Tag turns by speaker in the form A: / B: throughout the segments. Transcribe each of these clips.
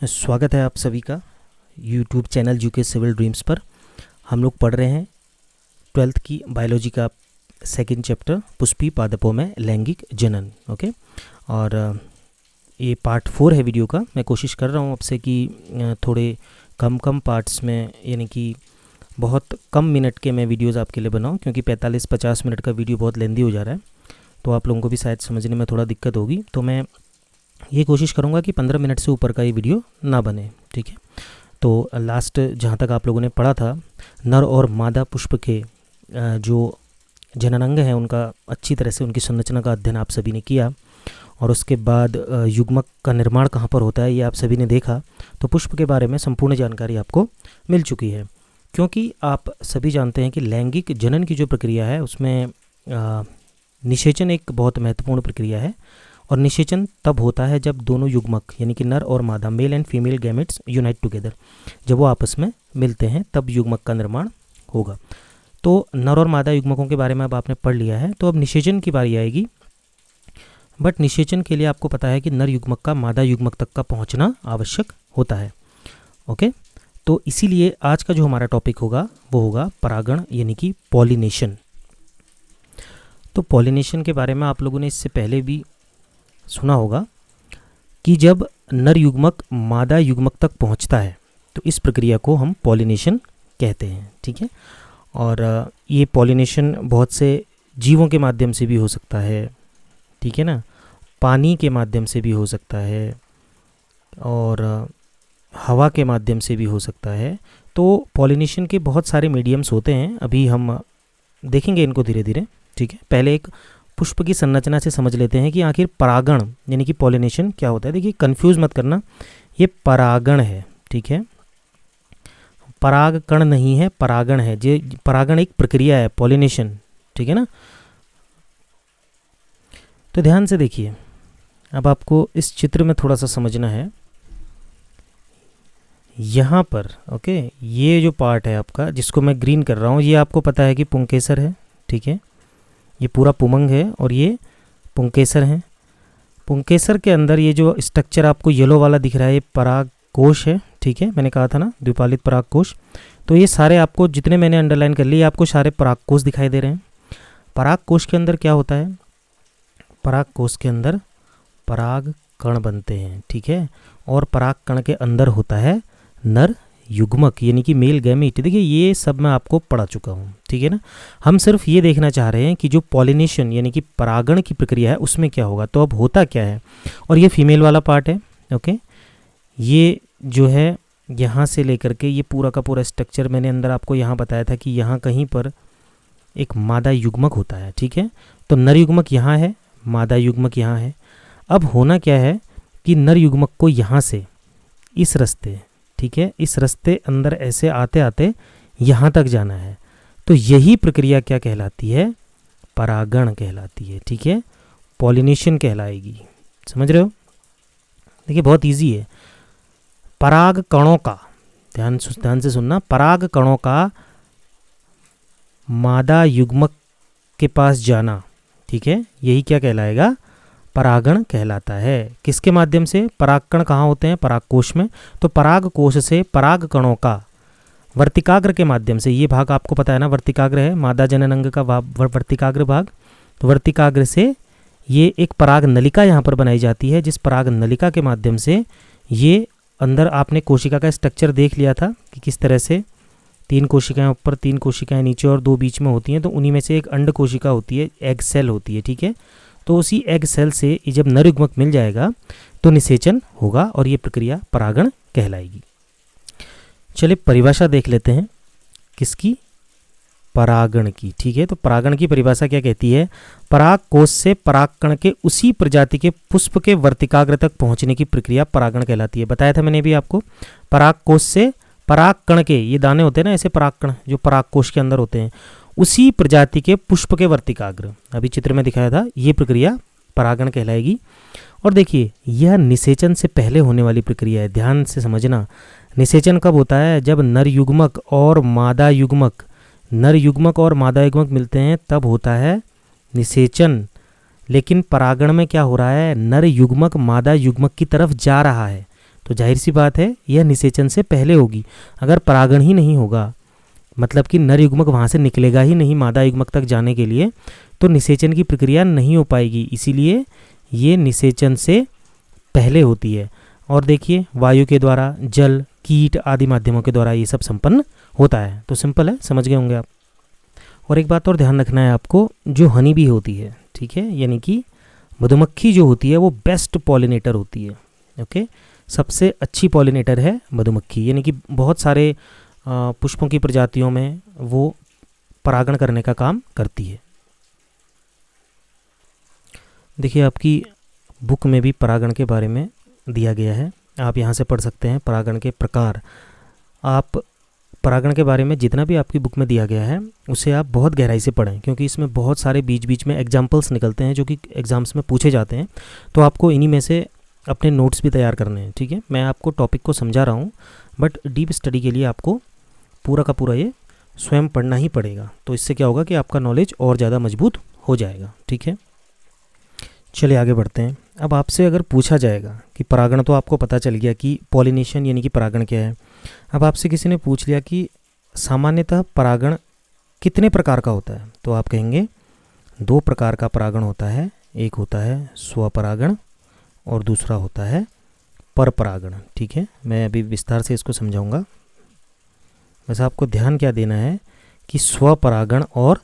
A: स्वागत है आप सभी का YouTube channel GK civil dreams पर। हम लोग पढ़ रहे हैं 12th की बायोलॉजी का सेकंड चैप्टर पुष्पी पादपों में लैंगिक जनन। ओके, और ये पार्ट 4 है वीडियो का। मैं कोशिश कर रहा हूँ आपसे कि थोड़े कम पार्ट्स में, यानी कि बहुत कम मिनट के मैं वीडियोस आपके लिए बनाऊँ, क्योंकि 45-50 मिनट का वीडियो बहुत लेंदी हो जा रहा है, तो आप लोगों को भी शायद समझने में थोड़ा दिक्कत होगी। तो मैं ये कोशिश करूँगा कि 15 मिनट से ऊपर का ये वीडियो ना बने, ठीक है। तो लास्ट जहाँ तक आप लोगों ने पढ़ा था, नर और मादा पुष्प के जो जननांग हैं उनका अच्छी तरह से उनकी संरचना का अध्ययन आप सभी ने किया, और उसके बाद युग्मक का निर्माण कहाँ पर होता है ये आप सभी ने देखा। तो पुष्प के बारे में संपूर्ण जानकारी आपको मिल चुकी है, क्योंकि आप सभी जानते हैं कि लैंगिक जनन की जो प्रक्रिया है उसमें निषेचन एक बहुत महत्वपूर्ण प्रक्रिया है। और निषेचन तब होता है जब दोनों युग्मक, यानी कि नर और मादा, male and female gametes unite together, जब वो आपस में मिलते हैं तब युग्मक का निर्माण होगा। तो नर और मादा युग्मकों के बारे में अब आपने पढ़ लिया है, तो अब निषेचन की बारी आएगी। बट निषेचन के लिए आपको पता है कि नर युग्मक का मादा युग्मक तक का पहुंचना आवश्यक होता है। ओके, तो इसीलिए आज का जो हमारा टॉपिक होगा वो होगा परागण, यानी कि पॉलिनेशन। तो पॉलिनेशन के बारे में आप लोगों ने इससे पहले भी सुना होगा कि जब नर युग्मक मादा युग्मक तक पहुंचता है तो इस प्रक्रिया को हम पॉलिनेशन कहते हैं, ठीक है। और ये पॉलिनेशन बहुत से जीवों के माध्यम से भी हो सकता है, ठीक है ना, पानी के माध्यम से भी हो सकता है, और हवा के माध्यम से भी हो सकता है। तो पॉलिनेशन के बहुत सारे मीडियम्स होते हैं, अभी हम देखेंगे इनको धीरे धीरे, ठीक है। पहले एक पुष्प की संरचना से समझ लेते हैं कि आखिर परागण यानी कि पॉलिनेशन क्या होता है। देखिए, कंफ्यूज मत करना, ये परागण है, ठीक है, परागकण नहीं है, परागण है। ये परागण एक प्रक्रिया है, पॉलिनेशन, ठीक है ना। तो ध्यान से देखिए, अब आपको इस चित्र में थोड़ा सा समझना है। यहाँ पर ओके, ये जो पार्ट है आपका जिसको मैं ग्रीन कर रहा हूँ, ये आपको पता है कि पुंकेसर है, ठीक है। ये पूरा पुमंग है और ये पुंकेसर है। पुंकेसर के अंदर ये जो स्ट्रक्चर आपको येलो वाला दिख रहा है, ये पराग कोश है, ठीक है। मैंने कहा था ना द्विपालित पराग कोश। तो ये सारे आपको जितने मैंने अंडरलाइन कर लिए, आपको सारे पराग कोश दिखाई दे रहे हैं। पराग कोश के अंदर क्या होता है? पराग कोश के अंदर पराग कण बनते हैं, ठीक है। और पराग कण के अंदर होता है नर युग्मक, यानी कि मेल गैमीट। देखिए, ये सब मैं आपको पढ़ा चुका हूँ, ठीक है ना। हम सिर्फ ये देखना चाह रहे हैं कि जो पॉलिनेशन यानी कि परागण की प्रक्रिया है उसमें क्या होगा। तो अब होता क्या है, और ये फीमेल वाला पार्ट है, ओके। ये जो है यहाँ से लेकर के ये पूरा का पूरा स्ट्रक्चर मैंने अंदर आपको यहाँ बताया था कि यहाँ कहीं पर एक मादा युग्मक होता है, ठीक है। तो नर युग्मक यहाँ है, मादा युग्मक यहाँ है। अब होना क्या है कि नर युग्मक को यहाँ से इस रास्ते, ठीक है, इस रास्ते अंदर ऐसे आते आते यहाँ तक जाना है। तो यही प्रक्रिया क्या कहलाती है? परागण कहलाती है, ठीक है, पॉलिनेशन कहलाएगी। समझ रहे हो? देखिए, बहुत इजी है। पराग कणों का, ध्यान से सुनना, पराग कणों का मादा युग्मक के पास जाना, ठीक है, यही क्या कहलाएगा? परागण कहलाता है। किसके माध्यम से? परागकण कहाँ होते हैं? परागकोश में। तो परागकोश से पराग कणों का वर्तिकाग्र के माध्यम से, ये भाग आपको पता है ना, वर्तिकाग्र है मादा जननांग का वर्तिकाग्र भाग। तो वर्तिकाग्र से ये एक पराग नलिका यहाँ पर बनाई जाती है, जिस पराग नलिका के माध्यम से ये अंदर, आपने कोशिका का स्ट्रक्चर देख लिया था कि किस तरह से 3 कोशिकाएं ऊपर, 3 कोशिकाएं नीचे और 2 बीच में होती हैं। तो उन्हीं में से एक अंड कोशिका होती है, एग सेल होती है, ठीक है। तो उसी एग सेल से जब नर युग्मक मिल जाएगा तो निषेचन होगा और ये प्रक्रिया परागण कहलाएगी। चलिए परिभाषा देख लेते हैं किसकी? परागण की, ठीक है। तो परागण की परिभाषा क्या कहती है? पराग कोश से परागकण के उसी प्रजाति के पुष्प के वर्तिकाग्र तक पहुंचने की प्रक्रिया परागण कहलाती है। बताया था मैंने भी आपको, पराग कोश से परागकण के, ये दाने होते हैं ना ऐसे परागकण जो पराग कोश के अंदर होते हैं, उसी प्रजाति के पुष्प के वर्तिकाग्र, अभी चित्र में दिखाया था, ये प्रक्रिया परागण कहलाएगी। और देखिए, यह निषेचन से पहले होने वाली प्रक्रिया है। ध्यान से समझना, निषेचन कब होता है? जब नर युग्मक और मादा युग्मक मिलते हैं तब होता है निषेचन। लेकिन परागण में क्या हो रहा है? नर युग्मक मादा युग्मक की तरफ जा रहा है। तो जाहिर सी बात है यह निषेचन से पहले होगी। अगर परागण ही नहीं होगा, मतलब कि नर युग्मक वहाँ से निकलेगा ही नहीं मादा युग्मक तक जाने के लिए, तो निषेचन की प्रक्रिया नहीं हो पाएगी। इसीलिए ये निषेचन से पहले होती है। और देखिए वायु के द्वारा, जल, कीट आदि माध्यमों के द्वारा ये सब संपन्न होता है। तो सिंपल है, समझ गए होंगे आप। और एक बात और ध्यान रखना है आपको, जो हनी बी होती है, ठीक है, यानी कि मधुमक्खी जो होती है वो बेस्ट पॉलिनेटर होती है। ओके, सबसे अच्छी पॉलिनेटर है मधुमक्खी, यानी कि बहुत सारे पुष्पों की प्रजातियों में वो परागण करने का काम करती है। देखिए आपकी बुक में भी परागण के बारे में दिया गया है, आप यहाँ से पढ़ सकते हैं परागण के प्रकार। आप परागण के बारे में जितना भी आपकी बुक में दिया गया है उसे आप बहुत गहराई से पढ़ें, क्योंकि इसमें बहुत सारे बीच बीच में एग्जाम्पल्स निकलते हैं जो कि एग्ज़ाम्स में पूछे जाते हैं। तो आपको इन्हीं में से अपने नोट्स भी तैयार करने हैं, ठीक है। मैं आपको टॉपिक को समझा रहा हूँ, बट डीप स्टडी के लिए आपको पूरा का पूरा ये स्वयं पढ़ना ही पड़ेगा। तो इससे क्या होगा कि आपका नॉलेज और ज़्यादा मजबूत हो जाएगा, ठीक है। चलिए आगे बढ़ते हैं। अब आपसे अगर पूछा जाएगा कि परागण, तो आपको पता चल गया कि पॉलिनेशन यानी कि परागण क्या है। अब आपसे किसी ने पूछ लिया कि सामान्यतः परागण कितने प्रकार का होता है, तो आप कहेंगे 2 प्रकार का परागण होता है। एक होता है स्वपरागण और दूसरा होता है परपरागण, ठीक है। मैं अभी विस्तार से इसको समझाऊंगा। बस आपको ध्यान क्या देना है कि स्वपरागण और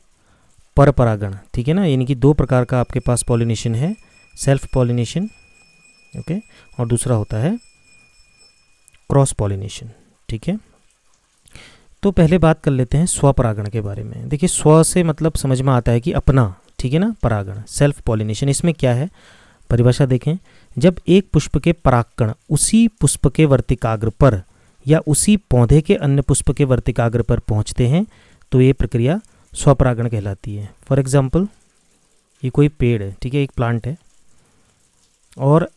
A: परपरागण, ठीक है ना, यानी कि 2 प्रकार का आपके पास पॉलिनेशन है, सेल्फ पॉलिनेशन, ओके, और दूसरा होता है क्रॉस पॉलिनेशन, ठीक है। तो पहले बात कर लेते हैं स्वपरागण के बारे में। देखिए स्व से मतलब समझ में आता है कि अपना, ठीक है ना, परागण, सेल्फ पॉलिनेशन। इसमें क्या है, परिभाषा देखें, जब एक पुष्प के परागकण उसी पुष्प के वर्तिकाग्र पर या उसी पौधे के अन्य पुष्प के वर्तिकाग्र पर पहुंचते हैं तो ये प्रक्रिया स्वपरागण कहलाती है। फॉर एग्जाम्पल ये कोई पेड़ है, ठीक है, एक प्लांट है और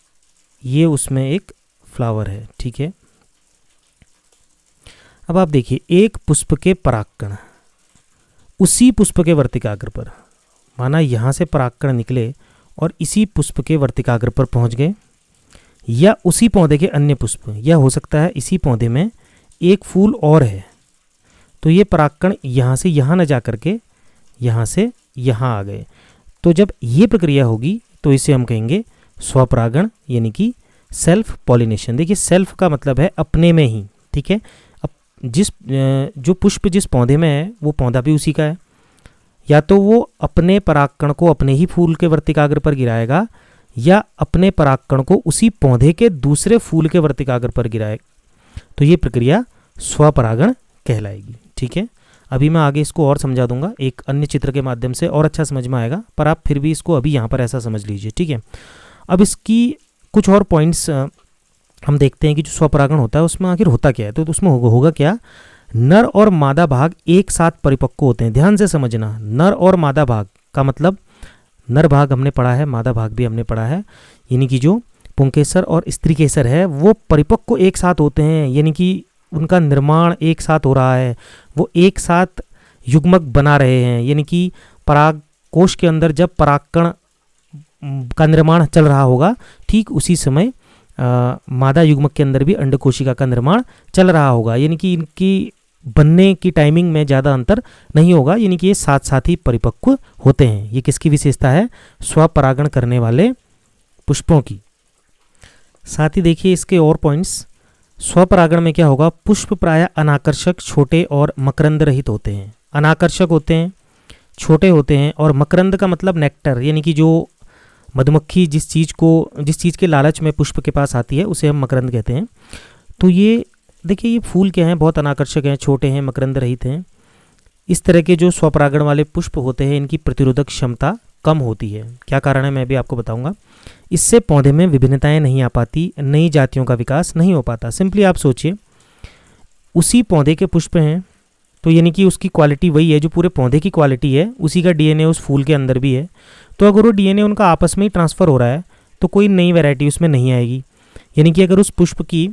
A: ये उसमें एक फ्लावर है, ठीक है। अब आप देखिए एक पुष्प के परागकण उसी पुष्प के वर्तिकाग्र पर, माना यहाँ से परागकण निकले और इसी पुष्प के वर्तिकाग्र पर पहुँच गए, या उसी पौधे के अन्य पुष्प, या हो सकता है इसी पौधे में एक फूल और है, तो ये परागकण यहाँ से यहाँ न जा करके यहाँ से यहाँ आ गए। तो जब ये प्रक्रिया होगी तो इसे हम कहेंगे स्वपरागण, यानी कि सेल्फ पॉलिनेशन। देखिए सेल्फ का मतलब है अपने में ही, ठीक है। अब जो पुष्प जिस पौधे में है वो पौधा भी उसी का है, या तो वो अपने परागकण को अपने ही फूल के वर्तिकाग्र पर गिराएगा या अपने परागकण को उसी पौधे के दूसरे फूल के वर्तिकाग्र पर गिराएगा, तो ये प्रक्रिया स्वपरागण कहलाएगी, ठीक है। अभी मैं आगे इसको और समझा दूंगा एक अन्य चित्र के माध्यम से, और अच्छा समझ में आएगा, पर आप फिर भी इसको अभी यहाँ पर ऐसा समझ लीजिए, ठीक है। अब इसकी कुछ और पॉइंट्स हम देखते हैं कि जो स्वपरागण होता है उसमें आखिर होता क्या है। तो उसमें होगा क्या, नर और मादा भाग एक साथ परिपक्व होते हैं। ध्यान से समझना, नर और मादा भाग का मतलब, नर भाग हमने पढ़ा है, मादा भाग भी हमने पढ़ा है, यानी कि जो पुंकेसर और स्त्रीकेसर है वो परिपक्व एक साथ होते हैं, यानी कि उनका निर्माण एक साथ हो रहा है, वो एक साथ युग्मक बना रहे हैं। यानी कि पराग कोश के अंदर जब परागकण का निर्माण चल रहा होगा, ठीक उसी समय मादा युग्मक के अंदर भी अंडकोशिका का निर्माण चल रहा होगा, यानी कि इनकी बनने की टाइमिंग में ज़्यादा अंतर नहीं होगा, यानी कि ये साथ साथ ही परिपक्व होते हैं। ये किसकी विशेषता है, स्वपरागण करने वाले पुष्पों की। साथ ही देखिए इसके और पॉइंट्स, स्वपरागण में क्या होगा, पुष्प प्रायः अनाकर्षक, छोटे और मकरंद रहित होते हैं। अनाकर्षक होते हैं, छोटे होते हैं, और मकरंद का मतलब नेक्टर, यानी कि जो मधुमक्खी जिस चीज़ के लालच में पुष्प के पास आती है उसे हम मकरंद कहते हैं। तो ये देखिए ये फूल क्या हैं, बहुत अनाकर्षक हैं, छोटे हैं, मकरंद रहित हैं। इस तरह के जो स्वपरागण वाले पुष्प होते हैं इनकी प्रतिरोधक क्षमता कम होती है। क्या कारण है मैं भी आपको बताऊंगा। इससे पौधे में विभिन्नताएं नहीं आ पाती, नई जातियों का विकास नहीं हो पाता। सिंपली आप सोचिए, उसी पौधे के पुष्प हैं तो यानी कि उसकी क्वालिटी वही है, जो पूरे पौधे की क्वालिटी है उसी का डीएनए उस फूल के अंदर भी है। तो अगर वो डीएनए उनका आपस में ही ट्रांसफ़र हो रहा है तो कोई नई वैरायटी उसमें नहीं आएगी। यानी कि अगर उस पुष्प की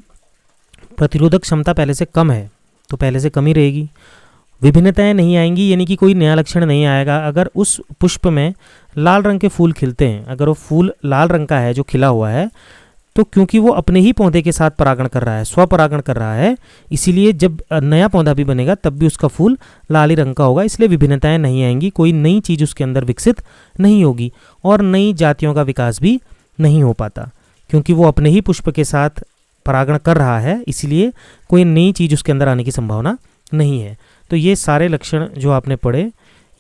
A: प्रतिरोधक क्षमता पहले से कम है तो पहले से कम ही रहेगी, विभिन्नताएं नहीं आएंगी, यानी कि कोई नया लक्षण नहीं आएगा। अगर उस पुष्प में लाल रंग के फूल खिलते हैं, अगर वो फूल लाल रंग का है जो खिला हुआ है, तो क्योंकि वो अपने ही पौधे के साथ परागण कर रहा है, स्वपरागण कर रहा है, इसीलिए जब नया पौधा भी बनेगा तब भी उसका फूल लाल ही रंग का होगा, इसलिए विभिन्नताएं नहीं आएंगी, कोई नई चीज़ उसके अंदर विकसित नहीं होगी और नई जातियों का विकास भी नहीं हो पाता, क्योंकि वो अपने ही पुष्प के साथ परागण कर रहा है, इसीलिए कोई नई चीज़ उसके अंदर आने की संभावना नहीं है। तो ये सारे लक्षण जो आपने पढ़े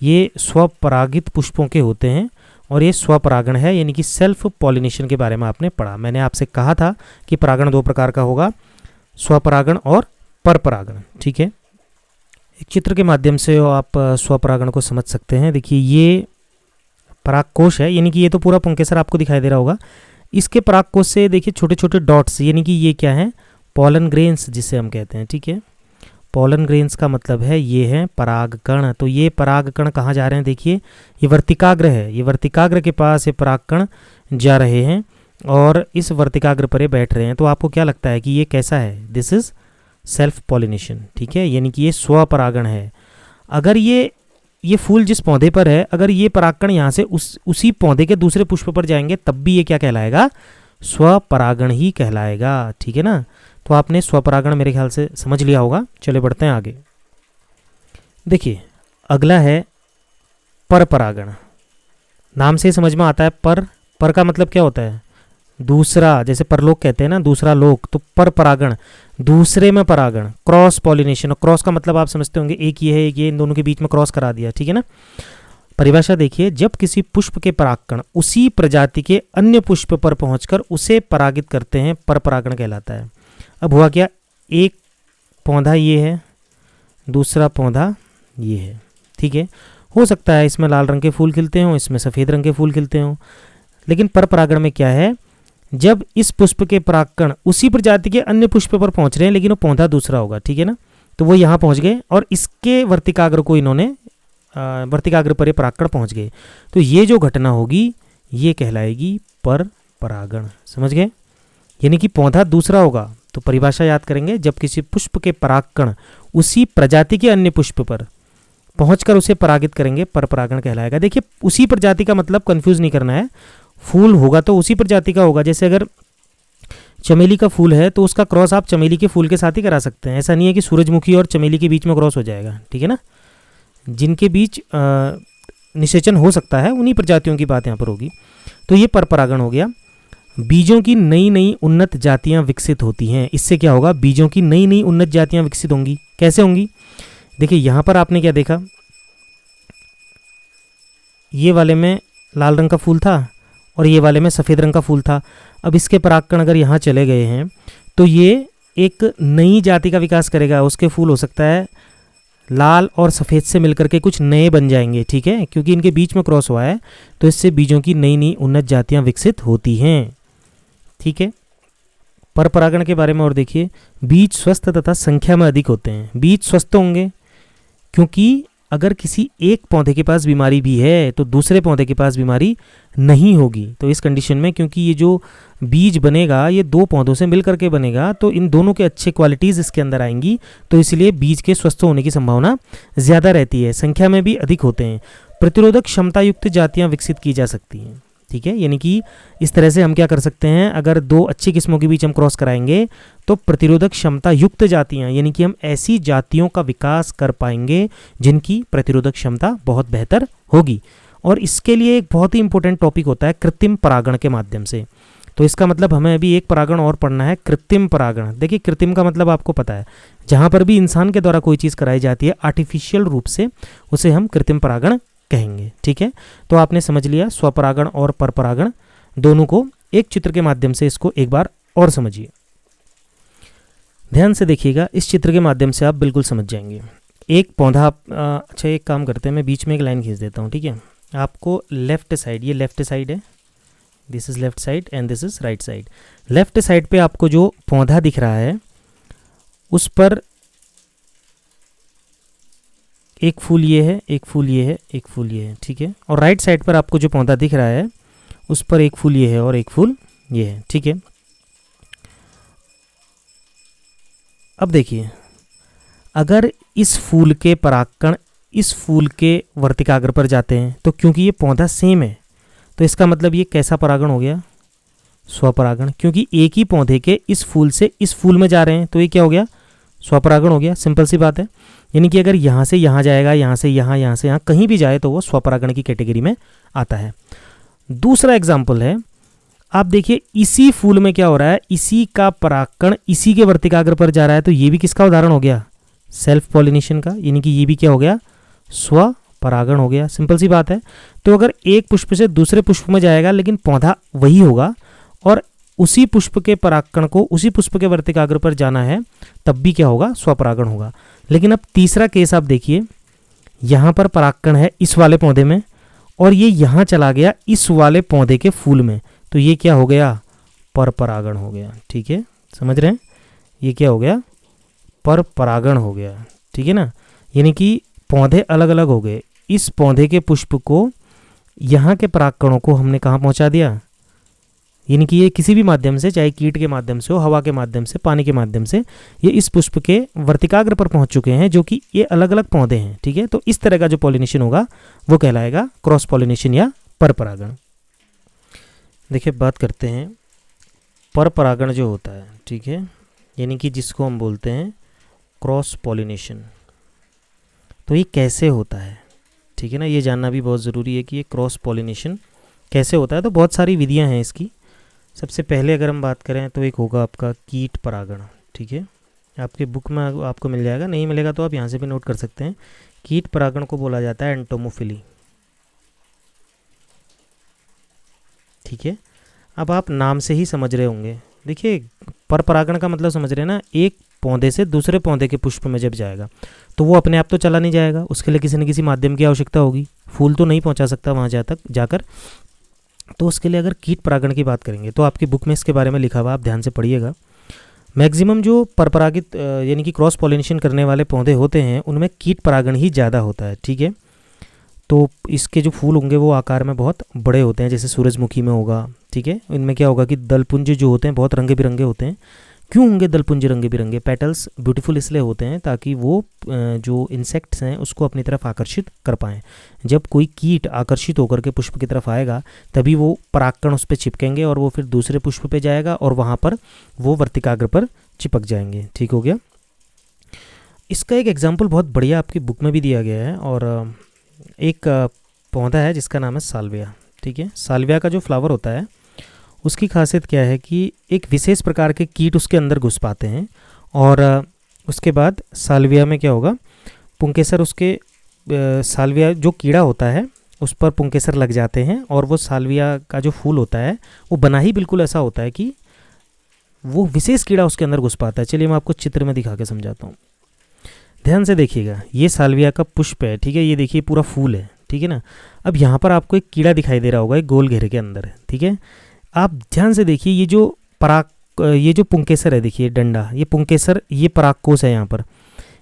A: ये स्वपरागित पुष्पों के होते हैं और ये स्वपरागण है, यानी कि सेल्फ पॉलिनेशन के बारे में आपने पढ़ा। मैंने आपसे कहा था कि परागण दो प्रकार का होगा, स्वपरागण और परपरागण। ठीक है, एक चित्र के माध्यम से आप स्वपरागण को समझ सकते हैं। देखिए ये परागकोश है, यानी कि ये तो पूरा पुंकेसर आपको दिखाई दे रहा होगा। इसके परागकोश से देखिए छोटे छोटे डॉट्स, यानी कि ये क्या है, पॉलन ग्रेन्स जिसे हम कहते हैं। ठीक है, पॉलन ग्रेन्स का मतलब है ये है परागकण। तो ये परागकण कहाँ जा रहे हैं, देखिए ये वर्तिकाग्र है, ये वर्तिकाग्र के पास ये परागकण जा रहे हैं और इस वर्तिकाग्र पर ये बैठ रहे हैं। तो आपको क्या लगता है कि ये कैसा है, दिस इज सेल्फ पॉलिनेशन। ठीक है, यानी कि ये स्वपरागण है। अगर ये फूल जिस पौधे पर है, अगर ये परागकण यहाँ से उसी पौधे के दूसरे पुष्प पर जाएंगे तब भी ये क्या कहलाएगा, स्वपरागण ही कहलाएगा। ठीक है ना, तो आपने स्वपरागण मेरे ख्याल से समझ लिया होगा। चले बढ़ते हैं आगे। देखिए अगला है परपरागण। नाम से समझ में आता है पर का मतलब क्या होता है, दूसरा, जैसे परलोक कहते हैं ना, दूसरा लोक। तो परपरागण दूसरे में परागण, क्रॉस पॉलिनेशन। और क्रॉस का मतलब आप समझते होंगे, एक ये है एक ये, इन दोनों के बीच में क्रॉस करा दिया। ठीक है ना, परिभाषा देखिए, जब किसी पुष्प के परागकण उसी प्रजाति के अन्य पुष्प पर पहुंचकर उसे परागित करते हैं, परपरागण कहलाता है। अब हुआ क्या, एक पौधा ये है, दूसरा पौधा ये है। ठीक है, हो सकता है इसमें लाल रंग के फूल खिलते हों, इसमें सफ़ेद रंग के फूल खिलते हों, लेकिन परपरागण में क्या है, जब इस पुष्प के परागकण उसी प्रजाति के अन्य पुष्प पर पहुंच रहे हैं लेकिन वो पौधा दूसरा होगा। ठीक है ना, तो वो यहाँ पहुंच गए और इसके वर्तिकाग्र को इन्होंने वर्तिकाग्र पर ये परागकण पहुंच गए, तो ये जो घटना होगी ये कहलाएगी परपरागण। समझ गए, यानी कि पौधा दूसरा होगा। तो परिभाषा याद करेंगे, जब किसी पुष्प के परागकण उसी प्रजाति के अन्य पुष्प पर पहुंचकर उसे परागित करेंगे, परपरागण कहलाएगा। देखिए उसी प्रजाति का मतलब कंफ्यूज नहीं करना है, फूल होगा तो उसी प्रजाति का होगा। जैसे अगर चमेली का फूल है तो उसका क्रॉस आप चमेली के फूल के साथ ही करा सकते हैं, ऐसा नहीं है कि सूरजमुखी और चमेली के बीच में क्रॉस हो जाएगा। ठीक है ना, जिनके बीच निषेचन हो सकता है उन्हीं प्रजातियों की बात यहाँ पर होगी। तो ये परपरागण हो गया। बीजों की नई नई उन्नत जातियाँ विकसित होती हैं, इससे क्या होगा, बीजों की नई नई उन्नत जातियाँ विकसित होंगी। कैसे होंगी, देखिए यहाँ पर आपने क्या देखा, ये वाले में लाल रंग का फूल था और ये वाले में सफ़ेद रंग का फूल था। अब इसके परागकण अगर यहाँ चले गए हैं तो ये एक नई जाति का विकास करेगा, उसके फूल हो सकता है लाल और सफ़ेद से मिलकर के कुछ नए बन जाएंगे। ठीक है, क्योंकि इनके बीच में क्रॉस हुआ है तो इससे बीजों की नई नई उन्नत जातियाँ विकसित होती हैं। ठीक है, परपरागण के बारे में और देखिए, बीज स्वस्थ तथा संख्या में अधिक होते हैं। बीज स्वस्थ होंगे क्योंकि अगर किसी एक पौधे के पास बीमारी भी है तो दूसरे पौधे के पास बीमारी नहीं होगी। तो इस कंडीशन में, क्योंकि ये जो बीज बनेगा ये दो पौधों से मिलकर के बनेगा, तो इन दोनों के अच्छे क्वालिटीज़ इसके अंदर आएंगी, तो इसलिए बीज के स्वस्थ होने की संभावना ज़्यादा रहती है, संख्या में भी अधिक होते हैं। प्रतिरोधक क्षमता युक्त जातियाँ विकसित की जा सकती हैं। ठीक है, यानी कि इस तरह से हम क्या कर सकते हैं, अगर दो अच्छी किस्मों के बीच हम क्रॉस कराएंगे तो प्रतिरोधक क्षमता युक्त जातियां, यानी कि हम ऐसी जातियों का विकास कर पाएंगे जिनकी प्रतिरोधक क्षमता बहुत बेहतर होगी। और इसके लिए एक बहुत ही इंपॉर्टेंट टॉपिक होता है कृत्रिम परागण के माध्यम से। तो इसका मतलब हमें अभी एक परागण और पढ़ना है, कृत्रिम परागण। देखिए कृत्रिम का मतलब आपको पता है, जहाँ पर भी इंसान के द्वारा कोई चीज़ कराई जाती है आर्टिफिशियल रूप से, उसे हम कृत्रिम परागण कहेंगे। ठीक है, तो आपने समझ लिया स्वपरागण और परपरागण दोनों को। एक चित्र के माध्यम से इसको एक बार और समझिए, ध्यान से देखिएगा, इस चित्र के माध्यम से आप बिल्कुल समझ जाएंगे। एक पौधा, अच्छा एक काम करते हैं, मैं बीच में एक लाइन खींच देता हूँ। ठीक है, आपको लेफ्ट साइड, ये लेफ्ट साइड है, this is left side and this is right side. Left side पे आपको जो पौधा दिख रहा है उस पर एक फूल ये है, एक फूल ये है, एक फूल ये है। ठीक है, और राइट साइड पर आपको जो पौधा दिख रहा है उस पर एक फूल ये है और एक फूल ये है। ठीक है, अब देखिए, अगर इस फूल के परागकण इस फूल के वर्तिकाग्र पर जाते हैं तो क्योंकि ये पौधा सेम है तो इसका मतलब ये कैसा परागण हो गया, स्वपरागण, क्योंकि एक ही पौधे के इस फूल से इस फूल में जा रहे हैं, तो ये क्या हो गया, स्वपरागण हो गया। सिंपल सी बात है। यानी कि अगर यहाँ से यहाँ जाएगा, यहाँ से यहाँ, यहाँ से यहाँ, कहीं भी जाए तो वो स्वपरागण की कैटेगरी में आता है। दूसरा एग्जाम्पल है, आप देखिए इसी फूल में क्या हो रहा है, इसी का परागकण इसी के वर्तिकाग्र पर जा रहा है, तो ये भी किसका उदाहरण हो गया, सेल्फ पॉलिनेशन का। यानी कि ये भी क्या हो गया, स्वपरागण हो गया। सिंपल सी बात है। तो अगर एक पुष्प से दूसरे पुष्प में जाएगा लेकिन पौधा वही होगा और उसी पुष्प के परागकण को उसी पुष्प के वर्तिकाग्र पर जाना है, तब भी क्या होगा, स्वपरागण होगा। लेकिन अब तीसरा केस आप देखिए, यहाँ पर परागकण है इस वाले पौधे में और ये यहाँ चला गया इस वाले पौधे के फूल में, तो ये क्या हो गया, परपरागण हो गया। ठीक है, समझ रहे हैं, ये क्या हो गया, परपरागण हो गया। ठीक है ना, यानी कि पौधे अलग अलग हो गए, इस पौधे के पुष्प को यहाँ के परागकणों को हमने कहाँ पहुँचा दिया, यानी कि ये किसी भी माध्यम से, चाहे कीट के माध्यम से हो, हवा के माध्यम से, पानी के माध्यम से, ये इस पुष्प के वर्तिकाग्र पर पहुंच चुके हैं, जो कि ये अलग अलग पौधे हैं। ठीक है, तो इस तरह का जो पॉलिनेशन होगा वो कहलाएगा क्रॉस पॉलिनेशन या परपरागण। देखिए बात करते हैं परपरागण जो होता है, ठीक है, यानी कि जिसको हम बोलते हैं क्रॉस पॉलिनेशन, तो ये कैसे होता है, ठीक है ना, ये जानना भी बहुत ज़रूरी है कि ये क्रॉस पॉलिनेशन कैसे होता है। तो बहुत सारी विधियां हैं इसकी। सबसे पहले अगर हम बात करें तो एक होगा आपका कीट परागण। ठीक है, आपके बुक में आपको मिल जाएगा, नहीं मिलेगा तो आप यहाँ से भी नोट कर सकते हैं। कीट परागण को बोला जाता है एंटोमोफिली। ठीक है, अब आप नाम से ही समझ रहे होंगे। देखिए परपरागण का मतलब समझ रहे हैं ना, एक पौधे से दूसरे पौधे के पुष्प में जब जाएगा तो वो अपने आप तो चला नहीं जाएगा, उसके लिए किसी न किसी माध्यम की आवश्यकता होगी। फूल तो नहीं पहुंचा सकता वहाँ जाकर, तो उसके लिए अगर कीट परागण की बात करेंगे तो आपकी बुक में इसके बारे में लिखा हुआ, आप ध्यान से पढ़िएगा। मैक्सिमम जो परपरागित यानी कि क्रॉस पॉलिनेशन करने वाले पौधे होते हैं उनमें कीट परागण ही ज़्यादा होता है। ठीक है, तो इसके जो फूल होंगे वो आकार में बहुत बड़े होते हैं, जैसे सूरजमुखी में होगा। ठीक है, इनमें क्या होगा कि दलपुंज जो होते हैं बहुत रंगे बिरंगे होते हैं। क्यों होंगे दलपुंज रंगे बिरंगे, पेटल्स ब्यूटीफुल इसलिए होते हैं ताकि वो जो इंसेक्ट्स हैं उसको अपनी तरफ आकर्षित कर पाएँ। जब कोई कीट आकर्षित होकर के पुष्प की तरफ आएगा तभी वो परागकण उस पर चिपकेंगे और वो फिर दूसरे पुष्प पे जाएगा और वहाँ पर वो वर्तिकाग्र पर चिपक जाएंगे। ठीक हो गया। इसका एक एग्जाम्पल बहुत बढ़िया आपकी बुक में भी दिया गया है, और एक पौधा है जिसका नाम है साल्विया। ठीक है, साल्विया का जो फ्लावर होता है उसकी खासियत क्या है कि एक विशेष प्रकार के कीट उसके अंदर घुस पाते हैं और उसके बाद साल्विया में क्या होगा, पुंकेसर उसके साल्विया जो कीड़ा होता है उस पर पुंकेसर लग जाते हैं और वो साल्विया का जो फूल होता है वो बना ही बिल्कुल ऐसा होता है कि वो विशेष कीड़ा उसके अंदर घुस पाता है। चलिए मैं आपको चित्र में दिखा के समझाता हूँ, ध्यान से देखिएगा। ये साल्विया का पुष्प है, ठीक है, ये देखिए पूरा फूल है, ठीक है ना। अब यहाँ पर आपको एक कीड़ा दिखाई दे रहा होगा एक गोल घेरे के अंदर, ठीक है। आप ध्यान से देखिए, ये जो पुंकेसर है, देखिए डंडा, ये पुंकेसर, ये परागकोश है यहाँ पर।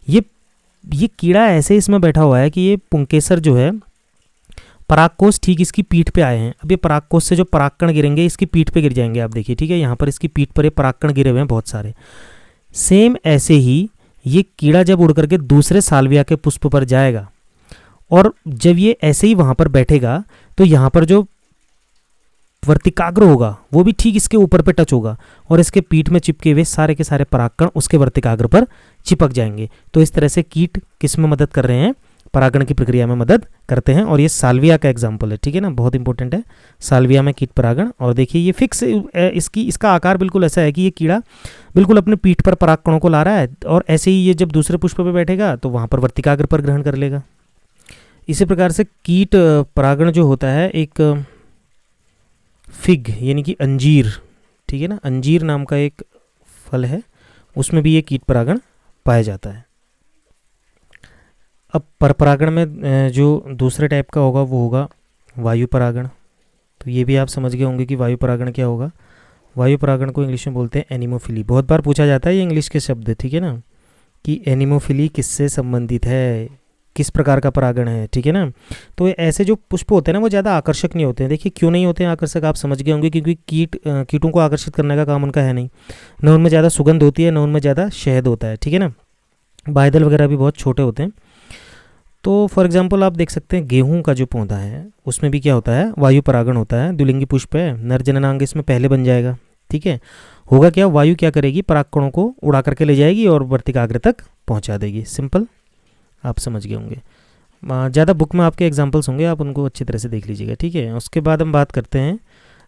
A: ये कीड़ा ऐसे इसमें बैठा हुआ है कि ये पुंकेसर जो है परागकोश ठीक इसकी पीठ पे आए हैं। अब ये परागकोश से जो परागकण गिरेंगे इसकी पीठ पे गिर जाएंगे, आप देखिए, ठीक है, यहाँ पर इसकी पीठ पर ये परागकण गिरे हुए हैं बहुत सारे। सेम ऐसे ही ये कीड़ा जब उड़ करके दूसरे साल्विया के पुष्प पर जाएगा और जब ये ऐसे ही वहाँ पर बैठेगा तो यहाँ पर जो वर्तिकाग्र होगा वो भी ठीक इसके ऊपर पे टच होगा और इसके पीठ में चिपके हुए सारे के सारे परागकण उसके वर्तिकाग्र पर चिपक जाएंगे। तो इस तरह से कीट किस में मदद कर रहे हैं, परागण की प्रक्रिया में मदद करते हैं। और ये साल्विया का एग्जाम्पल है, ठीक है ना, बहुत इंपॉर्टेंट है साल्विया में कीट परागण। और देखिए ये फिक्स इसका आकार बिल्कुल ऐसा है कि ये कीड़ा बिल्कुल अपने पीठ पर परागकणों को ला रहा है और ऐसे ही ये जब दूसरे पुष्प पर बैठेगा तो वहाँ पर वर्तिकाग्र पर ग्रहण कर लेगा। इसी प्रकार से कीट परागण जो होता है एक फिग यानी कि अंजीर, ठीक है ना, अंजीर नाम का एक फल है, उसमें भी ये कीट परागण पाया जाता है। अब परपरागण में जो दूसरे टाइप का होगा वो होगा वायु परागण। तो ये भी आप समझ गए होंगे कि वायु परागण क्या होगा। वायु परागण को इंग्लिश में बोलते हैं एनिमोफिली। बहुत बार पूछा जाता है ये इंग्लिश के शब्द, ठीक है ना, कि एनिमोफिली किससे संबंधित है, किस प्रकार का परागण है, ठीक है ना। तो ऐसे जो पुष्प होते हैं ना वो ज़्यादा आकर्षक नहीं होते हैं। देखिए क्यों नहीं होते हैं आकर्षक, आप समझ गए होंगे, क्योंकि कीटों को आकर्षित करने का काम उनका है नहीं, न उनमें ज़्यादा सुगंध होती है, न उनमें ज़्यादा शहद होता है, ठीक है ना। बादल वगैरह भी बहुत छोटे होते हैं। तो फॉर एग्जांपल आप देख सकते हैं गेहूं का जो पौधा है उसमें भी क्या होता है, वायु परागण होता है। द्विलिंगी पुष्प है, नर जननांग इसमें पहले बन जाएगा। ठीक है, होगा क्या, वायु क्या करेगी, परागकणों को उड़ा करके ले जाएगी और वर्तिकाग्र तक पहुंचा देगी। सिंपल, आप समझ गए होंगे। ज़्यादा बुक में आपके एग्जाम्पल्स होंगे, आप उनको अच्छी तरह से देख लीजिएगा। ठीक है, उसके बाद हम बात करते हैं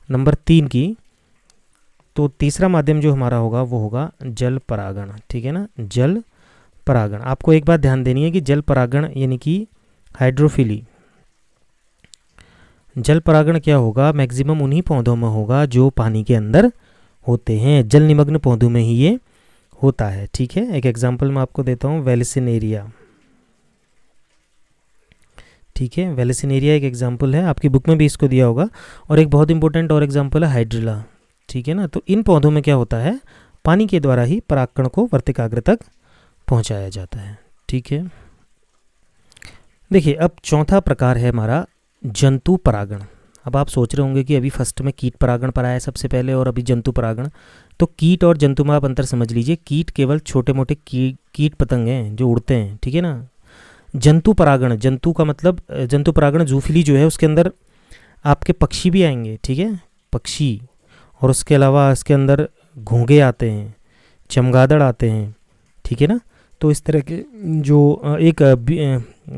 A: नंबर 3 की। तो तीसरा माध्यम जो हमारा होगा वो होगा जल परागण। ठीक है ना, जल परागण। आपको एक बात ध्यान देनी है कि जल परागण यानी कि हाइड्रोफिली, जल परागण क्या होगा, मैक्सिमम उन्हीं पौधों में होगा जो पानी के अंदर होते हैं। जल निमग्न पौधों में ही ये होता है। ठीक है, एक एग्जांपल मैं आपको देता हूँ, वेलिसिनेरिया। ठीक है, वेलिसिनेरिया एक एग्जांपल है, आपकी बुक में भी इसको दिया होगा। और एक बहुत इंपॉर्टेंट और एग्जांपल है हाइड्रिला। ठीक है ना, तो इन पौधों में क्या होता है, पानी के द्वारा ही परागकण को वर्तिकाग्र तक पहुंचाया जाता है। ठीक है, देखिए अब चौथा प्रकार है हमारा जंतु परागण। अब आप सोच रहे होंगे कि अभी फर्स्ट में कीट परागण पढ़ा है सबसे पहले और अभी जंतु परागण। तो कीट और जंतु में आप अंतर समझ लीजिए। कीट केवल छोटे मोटे कीट पतंग हैं जो उड़ते हैं। ठीक है ना, जंतु परागण, जंतु का मतलब जंतु परागण जूफिली जो है उसके अंदर आपके पक्षी भी आएंगे। ठीक है, पक्षी, और उसके अलावा इसके अंदर घोंघे आते हैं, चमगादड़ आते हैं। ठीक है ना, तो इस तरह के जो एक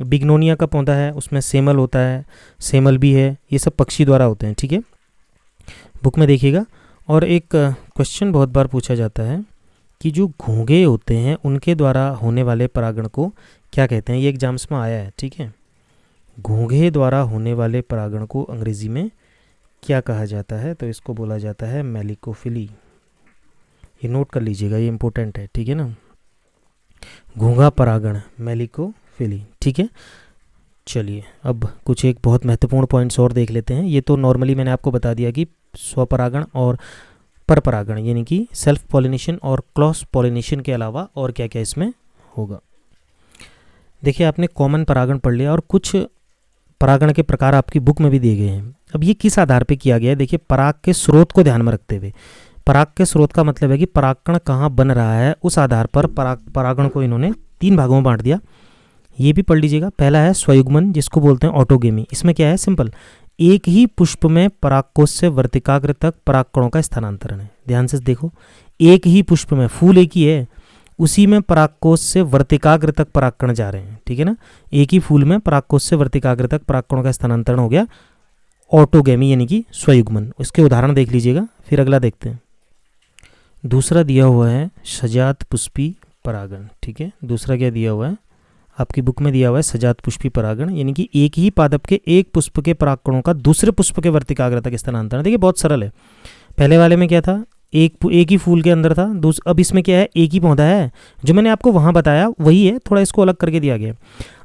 A: बिग्नोनिया का पौधा है उसमें सेमल होता है, सेमल भी है, ये सब पक्षी द्वारा होते हैं। ठीक है, बुक में देखिएगा। और एक क्वेश्चन बहुत बार पूछा जाता है कि जो घोंघे होते हैं उनके द्वारा होने वाले परागण को क्या कहते हैं, ये एग्जाम्स में आया है। ठीक है, घोंघे द्वारा होने वाले परागण को अंग्रेजी में क्या कहा जाता है, तो इसको बोला जाता है मेलिकोफिली। ये नोट कर लीजिएगा, ये इंपॉर्टेंट है। ठीक है ना, घोंघा परागण, मेलिकोफिली। ठीक है, चलिए अब कुछ एक बहुत महत्वपूर्ण पॉइंट्स और देख लेते हैं। ये तो नॉर्मली मैंने आपको बता दिया कि स्वपरागण और परपरागण यानी कि सेल्फ पॉलिनेशन और क्रॉस पॉलिनेशन के अलावा और क्या क्या इसमें होगा। देखिए आपने कॉमन परागण पढ़ लिया और कुछ परागण के प्रकार आपकी बुक में भी दिए गए हैं। अब ये किस आधार पे किया गया है, देखिए पराग के स्रोत को ध्यान में रखते हुए। पराग के स्रोत का मतलब है कि परागकण कहाँ बन रहा है, उस आधार पर परागण को इन्होंने 3 भागों में बांट दिया। ये भी पढ़ लीजिएगा। पहला है स्वयुग्मन, जिसको बोलते हैं ऑटोगेमी। इसमें क्या है, सिंपल, एक ही पुष्प में परागकोश से वर्तिकाग्र तक परागकणों का स्थानांतरण है। ध्यान से देखो, एक ही पुष्प में, फूल एक ही है, उसी में परागकोश से वर्तिकाग्र तक परागकण जा रहे हैं। ठीक है ना, एक ही फूल में परागकोश से वर्तिकाग्र तक परागकणों का स्थानांतरण हो गया, ऑटोगेमी यानी कि स्वयुग्मन। उसके उदाहरण देख लीजिएगा, फिर अगला देखते हैं। दूसरा दिया हुआ है सजात पुष्पी परागण। ठीक है, दूसरा क्या दिया हुआ है, आपकी बुक में दिया हुआ है सजात पुष्पी परागण, यानी कि एक ही पादप के एक पुष्प के परागकणों का दूसरे पुष्प के वर्तिकाग्र तक स्थानांतरण। देखिए बहुत सरल है। पहले वाले में क्या था, एक ही फूल के अंदर था। अब इसमें क्या है, एक ही पौधा है, जो मैंने आपको वहाँ बताया वही है, थोड़ा इसको अलग करके दिया गया।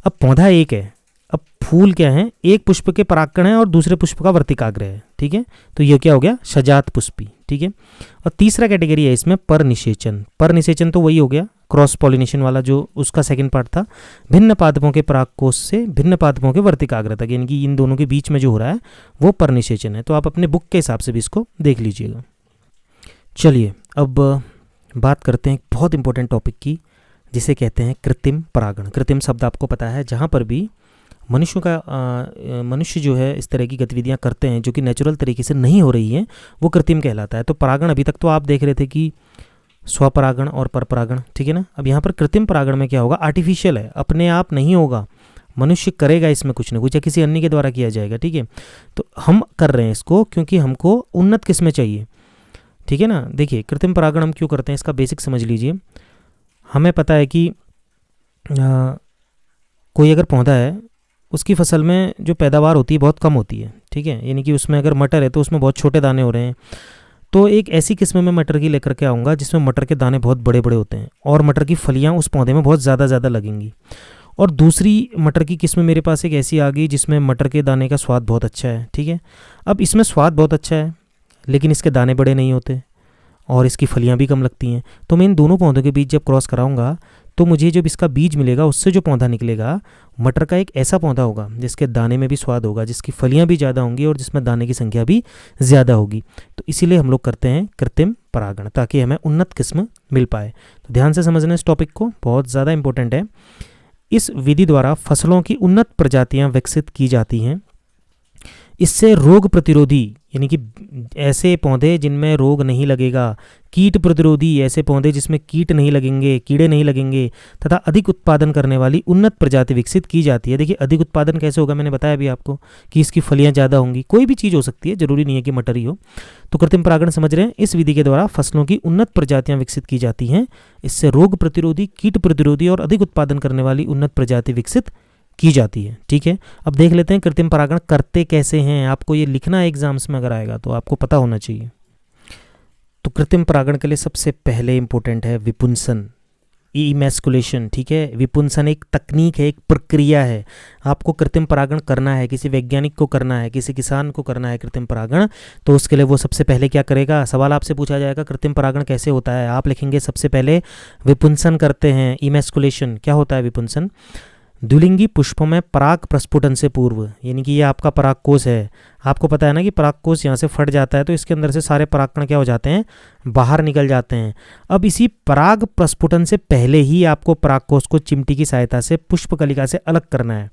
A: अब पौधा एक है, अब फूल क्या है, एक पुष्प के परागकण है और दूसरे पुष्प का वर्तिकाग्र है। ठीक है, तो ये क्या हो गया, सजात पुष्पी। ठीक है, और तीसरा कैटेगरी है इसमें परनिषेचन। परनिषेचन तो वही हो गया क्रॉस पॉलिनेशन वाला, जो उसका सेकंड पार्ट था, भिन्न पादपों के परागकोश से भिन्न पादपों के वर्तिकाग्र तक, यानी कि इन दोनों के बीच में जो हो रहा है वो परनिषेचन है। तो आप अपने बुक के हिसाब से भी इसको देख लीजिएगा। चलिए अब बात करते हैं एक बहुत इंपॉर्टेंट टॉपिक की, जिसे कहते हैं कृत्रिम परागण। कृत्रिम शब्द आपको पता है, जहाँ पर भी मनुष्य जो है इस तरह की गतिविधियाँ करते हैं जो कि नेचुरल तरीके से नहीं हो रही हैं, वो कृत्रिम कहलाता है। तो परागण अभी तक तो आप देख रहे थे कि स्वपरागण और परपरागण। ठीक है ना, अब यहाँ पर कृत्रिम परागण में क्या होगा, आर्टिफिशियल है, अपने आप नहीं होगा, मनुष्य करेगा इसमें कुछ ना कुछ, या किसी अन्य के द्वारा किया जाएगा। ठीक है, तो हम कर रहे हैं इसको क्योंकि हमको उन्नत किस्में चाहिए। ठीक है ना, देखिए कृत्रिम परागण हम क्यों करते हैं, इसका बेसिक समझ लीजिए। हमें पता है कि कोई अगर पौधा है, उसकी फसल में जो पैदावार होती है बहुत कम होती है। ठीक है, यानी कि उसमें अगर मटर है तो उसमें बहुत छोटे दाने हो रहे हैं। तो एक ऐसी किस्म में मटर की लेकर के आऊँगा जिसमें मटर के दाने बहुत बड़े बड़े होते हैं और मटर की फलियाँ उस पौधे में बहुत ज़्यादा लगेंगी। और दूसरी मटर की किस्म मेरे पास एक ऐसी आ गई जिसमें मटर के दाने का स्वाद बहुत अच्छा है। ठीक है, अब इसमें स्वाद बहुत अच्छा है लेकिन इसके दाने बड़े नहीं होते और इसकी फलियाँ भी कम लगती हैं। तो मैं इन दोनों पौधों के बीच जब क्रॉस कराऊंगा तो मुझे जब इसका बीज मिलेगा, उससे जो पौधा निकलेगा, मटर का एक ऐसा पौधा होगा जिसके दाने में भी स्वाद होगा, जिसकी फलियाँ भी ज़्यादा होंगी और जिसमें दाने की संख्या भी ज़्यादा होगी। तो इसीलिए हम लोग करते हैं कृत्रिम परागण, ताकि हमें उन्नत किस्म मिल पाए। तो ध्यान से समझना इस टॉपिक को, बहुत ज़्यादा इंपॉर्टेंट है। इस विधि द्वारा फसलों की उन्नत प्रजातियां विकसित की जाती हैं। इससे रोग प्रतिरोधी यानी कि ऐसे पौधे जिनमें रोग नहीं लगेगा, कीट प्रतिरोधी ऐसे पौधे जिसमें कीट नहीं लगेंगे, कीड़े नहीं लगेंगे, तथा अधिक उत्पादन करने वाली उन्नत प्रजाति विकसित की जाती है। देखिए अधिक उत्पादन कैसे होगा, मैंने बताया अभी आपको कि इसकी फलियां ज़्यादा होंगी, कोई भी चीज़ हो सकती है, जरूरी नहीं है कि मटर ही हो। तो कृत्रिम परागण समझ रहे हैं, इस विधि के द्वारा फसलों की उन्नत प्रजातियां विकसित की जाती हैं। इससे रोग प्रतिरोधी, कीट प्रतिरोधी और अधिक उत्पादन करने वाली उन्नत प्रजाति विकसित की जाती है। ठीक है, अब देख लेते हैं कृत्रिम परागण करते कैसे हैं। आपको ये लिखना एग्जाम्स में अगर आएगा तो आपको पता होना चाहिए। तो कृत्रिम परागण के लिए सबसे पहले इंपॉर्टेंट है विपुंसन, इमैस्कुलेशन। ठीक है, विपुंसन एक तकनीक है, एक प्रक्रिया है। आपको कृत्रिम परागण करना है, किसी वैज्ञानिक को करना है, किसी किसान को करना है कृत्रिम परागण, तो उसके लिए वो सबसे पहले क्या करेगा, सवाल आपसे पूछा जाएगा कृत्रिम परागण कैसे होता है, आप लिखेंगे सबसे पहले विपुंसन करते हैं, इमैस्कुलेशन। क्या होता है विपुंसन? द्विलिंगी पुष्पों में पराग प्रस्फुटन से पूर्व, यानी कि ये आपका परागकोश है, आपको पता है ना कि परागकोश यहाँ से फट जाता है तो इसके अंदर से सारे परागकण क्या हो जाते हैं, बाहर निकल जाते हैं। अब इसी पराग प्रस्फुटन से पहले ही आपको परागकोश को चिमटी की सहायता से पुष्पकलिका से अलग करना है।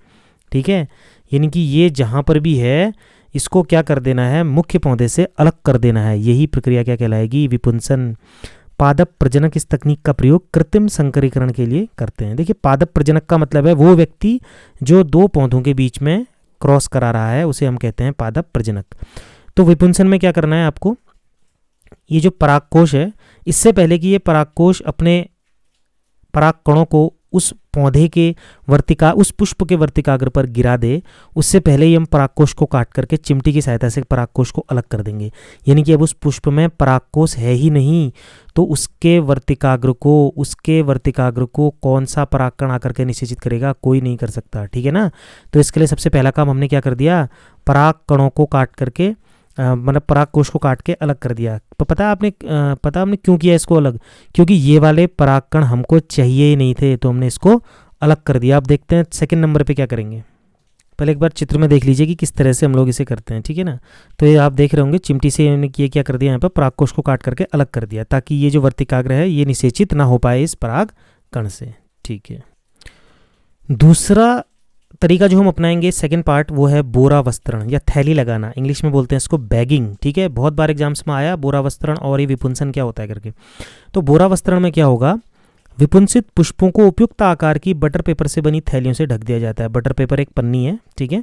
A: ठीक है, यानी कि ये जहाँ पर भी है इसको क्या कर देना है, मुख्य पौधे से अलग कर देना है। यही प्रक्रिया क्या कहलाएगी, विपुंसन। पादप प्रजनक इस तकनीक का प्रयोग कृत्रिम संकरीकरण के लिए करते हैं। देखिए पादप प्रजनक का मतलब है वो व्यक्ति जो दो पौधों के बीच में क्रॉस करा रहा है, उसे हम कहते हैं पादप प्रजनक। तो विपुंसन में क्या करना है आपको, ये जो परागकोश है, इससे पहले कि ये परागकोश अपने परागकणों को उस पौधे के वर्तिका, उस पुष्प के वर्तिकाग्र पर गिरा दे, उससे पहले ही हम परागकोश को काट करके चिमटी की सहायता से परागकोश को अलग कर देंगे। यानी कि अब उस पुष्प में परागकोश है ही नहीं, तो उसके वर्तिकाग्र को कौन सा परागकण आकर के निषेचित करेगा, कोई नहीं कर सकता। ठीक है ना, तो इसके लिए सबसे पहला काम हमने क्या कर दिया, परागकणों को काट करके मतलब परागकोश को काट के अलग कर दिया। तो पता आपने क्यों किया इसको अलग, क्योंकि ये वाले परागकण हमको चाहिए ही नहीं थे, तो हमने इसको अलग कर दिया। अब देखते हैं सेकंड नंबर पे क्या करेंगे। पहले एक बार चित्र में देख लीजिए कि किस तरह से हम लोग इसे करते हैं। ठीक है ना, तो ये आप देख रहे होंगे चिमटी से हमने ये क्या कर दिया, यहाँ पर परागकोश को काट करके अलग कर दिया, ताकि ये जो वर्तिकाग्र है ये निषेचित ना हो पाए इस परागकण से। ठीक है, दूसरा तरीका जो हम अपनाएंगे सेकंड पार्ट, वो है बोरा वस्त्रण या थैली लगाना, इंग्लिश में बोलते हैं इसको बैगिंग। ठीक है, बहुत बार एग्जाम्स में आया बोरा वस्त्रण और ये विपुंसन क्या होता है करके। तो बोरा वस्त्रण में क्या होगा, विपुंसित पुष्पों को उपयुक्त आकार की बटर पेपर से बनी थैलियों से ढक दिया जाता है। बटर पेपर एक पन्नी है, ठीक है,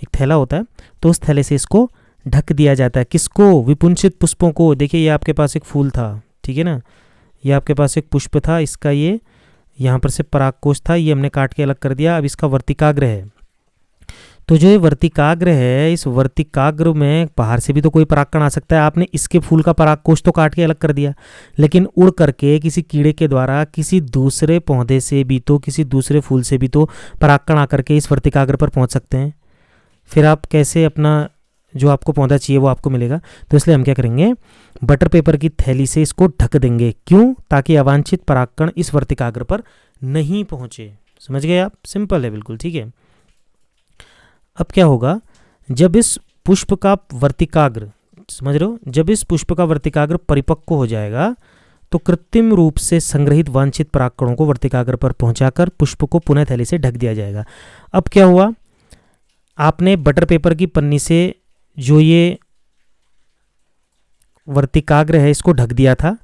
A: एक थैला होता है, तो उस थैले से इसको ढक दिया जाता है। किसको, विपुंसित पुष्पों को। देखिए ये आपके पास एक फूल था, ठीक है ना, ये आपके पास एक पुष्प था, इसका ये यहाँ पर से परागकोश था, ये हमने काट के अलग कर दिया। अब इसका वर्तिकाग्र है, तो जो ये वर्तिकाग्र है, इस वर्तिकाग्र में बाहर से भी तो कोई परागकण आ सकता है। आपने इसके फूल का परागकोश तो काट के अलग कर दिया, लेकिन उड़ करके किसी कीड़े के द्वारा किसी दूसरे पौधे से भी तो, किसी दूसरे फूल से भी तो परागकण आकर के इस वर्तिकाग्र पर पहुंच सकते हैं। फिर आप कैसे अपना जो आपको पौधा चाहिए वो आपको मिलेगा। तो इसलिए हम क्या करेंगे, बटर पेपर की थैली से इसको ढक देंगे। क्यों, ताकि अवांछित परागकण इस वर्तिकाग्र पर नहीं पहुंचे। समझ गए आप, सिंपल है बिल्कुल। ठीक है, अब क्या होगा, जब इस पुष्प का वर्तिकाग्र, समझ रहे हो, जब इस पुष्प का वर्तिकाग्र परिपक्व हो जाएगा तो कृत्रिम रूप से संग्रहित वांछित परागकणों को वर्तिकाग्र पर पहुंचाकर पुष्प को पुनः थैली से ढक दिया जाएगा। अब क्या हुआ, आपने बटर पेपर की पन्नी से जो ये वर्तिकाग्र है इसको ढक दिया था।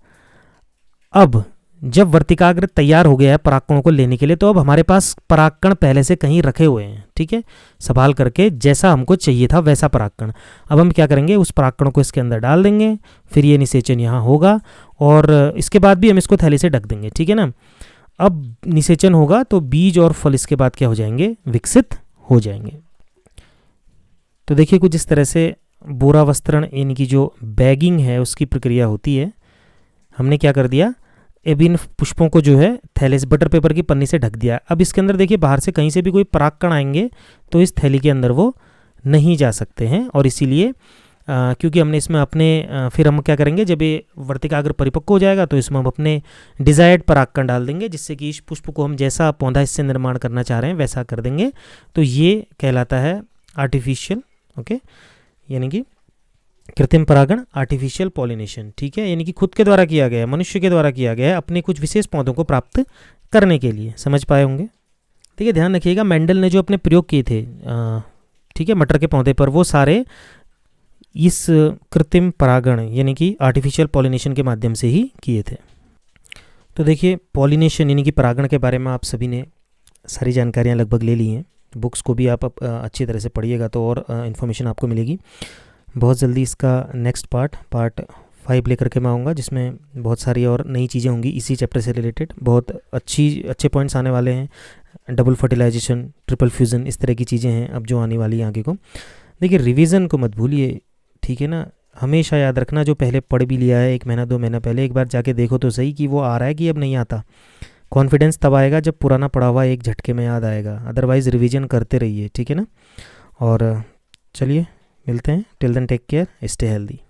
A: अब जब वर्तिकाग्र तैयार हो गया है परागकणों को लेने के लिए, तो अब हमारे पास परागकण पहले से कहीं रखे हुए हैं, ठीक है, संभाल करके, जैसा हमको चाहिए था वैसा परागकण। अब हम क्या करेंगे, उस परागकणों को इसके अंदर डाल देंगे, फिर ये निषेचन यहाँ होगा और इसके बाद भी हम इसको थैली से ढक देंगे। ठीक है ना, अब निषेचन होगा तो बीज और फल इसके बाद क्या हो जाएंगे, विकसित हो जाएंगे। तो देखिए कुछ इस तरह से बोरा वस्त्रण यानी कि जो बैगिंग है उसकी प्रक्रिया होती है। हमने क्या कर दिया, अब इन पुष्पों को जो है थैले से, बटर पेपर की पन्नी से ढक दिया। अब इसके अंदर देखिए बाहर से कहीं से भी कोई परागकण आएंगे तो इस थैली के अंदर वो नहीं जा सकते हैं, और इसीलिए क्योंकि हमने इसमें अपने फिर हम क्या करेंगे, जब ये वर्तिकाग्र परिपक्व हो जाएगा तो इसमें हम अपने डिजायर्ड परागकण डाल देंगे, जिससे कि इस पुष्प को हम जैसा पौधा इससे निर्माण करना चाह रहे हैं वैसा कर देंगे। तो ये कहलाता है आर्टिफिशियल, ओके, यानी कि कृत्रिम परागण, आर्टिफिशियल पॉलिनेशन। ठीक है, यानी कि खुद के द्वारा किया गया है, मनुष्य के द्वारा किया गया है, अपने कुछ विशेष पौधों को प्राप्त करने के लिए। समझ पाए होंगे। देखिए ध्यान रखिएगा, मेंडल ने जो अपने प्रयोग किए थे ठीक है मटर के पौधे पर, वो सारे इस कृत्रिम परागण यानी कि आर्टिफिशियल पॉलिनेशन के माध्यम से ही किए थे। तो देखिए पॉलिनेशन यानी कि परागण के बारे में आप सभी ने सारी जानकारियाँ लगभग ले ली हैं। बुक्स को भी आप अच्छी तरह से पढ़िएगा तो और इन्फॉर्मेशन आपको मिलेगी। बहुत जल्दी इसका नेक्स्ट पार्ट 5 लेकर के मैं आऊँगा, जिसमें बहुत सारी और नई चीज़ें होंगी इसी चैप्टर से रिलेटेड। बहुत अच्छे पॉइंट्स आने वाले हैं, डबल फर्टिलाइजेशन, ट्रिपल फ्यूज़न, इस तरह की चीज़ें हैं अब जो आने वाली हैं आगे को। देखिए रिवीजन को मत भूलिए, ठीक है ना, हमेशा याद रखना जो पहले पढ़ भी लिया है 1 महीना 2 महीना पहले, एक बार जाके देखो तो सही कि वो आ रहा है कि अब नहीं आता। कॉन्फिडेंस तब आएगा जब पुराना पढ़ा हुआ एक झटके में याद आएगा, अदरवाइज़ रिवीजन करते रहिए, ठीक है ना। और चलिए मिलते हैं, till then take care, stay healthy.